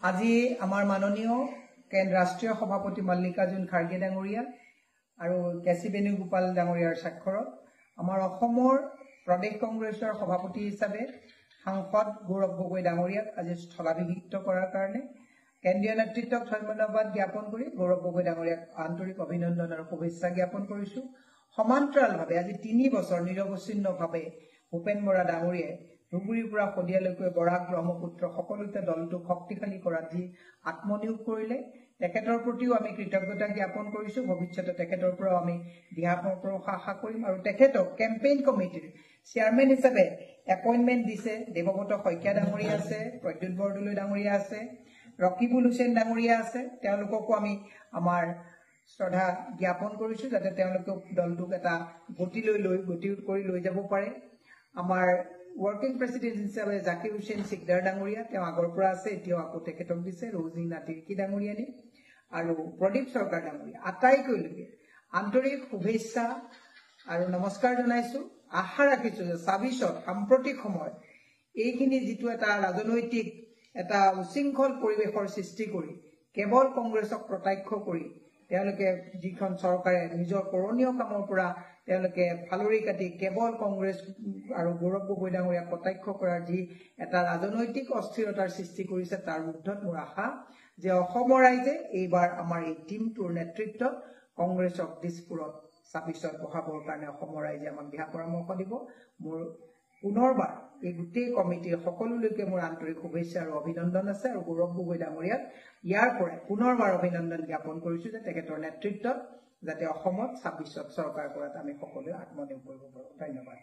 আজি আমাৰ মাননীয় ৰাষ্ট্ৰীয় সভাপতি মল্লিকাৰ্জুন খাৰ্গে ডাঙৰীয়া আৰু কেচি বেণুগোপাল ডাঙৰীয়াৰ স্বাক্ষৰত আমাৰ অসমৰ প্ৰদেশ কংগ্ৰেছৰ সভাপতি হিচাপে সাংসদ গৌৰৱ গগৈ ডাঙৰীয়াক আজি স্থলাভিষিক্ত কৰাৰ কাৰণে কেন্দ্ৰীয় নেতৃত্বক ধন্যবাদ জ্ঞাপন কৰি গৌৰৱ গগৈ ডাঙৰীয়াক আন্তৰিক অভিনন্দন আৰু শুভেচ্ছা জ্ঞাপন কৰিছো। সমান্তৰালভাৱে আজি 3 বছৰ নিৰৱচ্ছিন্নভাৱে ভূপেন বৰা ডাঙৰীয়াই ধুবুৰীৰ পৰা শদিয়ালৈকে বৰাক ব্ৰহ্মপুত্ৰ সকলোতে দলটোক শক্তিশালী কৰাত যি আত্মনিয়োগ কৰিলে তেখেতৰ প্ৰতিও আমি কৃতজ্ঞতা জ্ঞাপন কৰিছো। ভৱিষ্যতে তেখেতৰ পৰা আমি দিহা পৰামৰ্শ আশা কৰিম আৰু তেখেতক কেম্পেইন কমিটিৰ চেয়াৰমেন হিচাপে এপইণ্টমেণ্ট দিছে। দেৱব্ৰত শইকীয়া ডাঙৰীয়া আছে, প্ৰদ্যুৎ বৰদলৈ ডাঙৰীয়া আছে, ৰকিবুল হুছেইন ডাঙৰীয়া আছে। তেওঁলোককো আমি আমাৰ শ্ৰদ্ধা জ্ঞাপন কৰিছো যাতে তেওঁলোকে দলটোক এটা গতি কৰি লৈ যাব পাৰে। আমাৰ ৱৰ্কিং প্ৰেচিডেণ্ট হিচাপে জাকিৰ হুছেইন সিকদাৰ ডাঙৰীয়া তেওঁ আগৰ পৰা আছে, এতিয়াও আকৌ তেখেতক দিছে। ৰৌজিং নাতিৰ্কি ডাঙৰীয়ানী আৰু প্ৰদীপ চৰকাৰ ডাঙৰীয়া আটাইলৈকে আন্তৰিক শুভেচ্ছা আৰু নমস্কাৰ জনাইছো। আশা ৰাখিছো যে ২৬ত সাম্প্ৰতিক সময়ত এইখিনি যিটো এটা ৰাজনৈতিক এটা উশৃংখল পৰিৱেশৰ সৃষ্টি কৰি কেৱল কংগ্ৰেছক প্ৰত্যক্ষ কৰি তেওঁলোকে যিখন চৰকাৰে নিজৰ কৰণীয় কামৰ পৰা তেওঁলোকে ফালৰি কাটি কেৱল কংগ্ৰেছ আৰু গৌৰৱ গগৈ ডাঙৰীয়াক প্ৰত্যক্ষ কৰাৰ যি এটা ৰাজনৈতিক অস্থিৰতাৰ সৃষ্টি কৰিছে তাৰ বিৰুদ্ধত মোৰ আশা যে অসমৰ ৰাইজে এইবাৰ আমাৰ এই টিমটোৰ নেতৃত্বত কংগ্ৰেছক দিছপুৰত ২৬ত বহাবৰ কাৰণে অসমৰ ৰাইজে আমাক দিহা পৰামৰ্শ দিব। মোৰ পুনৰবাৰ এই গোটেই কমিটিৰ সকলোলৈকে মোৰ আন্তৰিক শুভেচ্ছা আৰু অভিনন্দন আছে আৰু গৌৰৱ গগৈ ডাঙৰীয়াক ইয়াৰ পৰা পুনৰবাৰ অভিনন্দন জ্ঞাপন কৰিছো যে তেখেতৰ নেতৃত্বত যাতে অসমত ২৬ত চৰকাৰ কৰাত আমি সকলোৱে আত্মনিয়োগ কৰিব পাৰোঁ। ধন্যবাদ।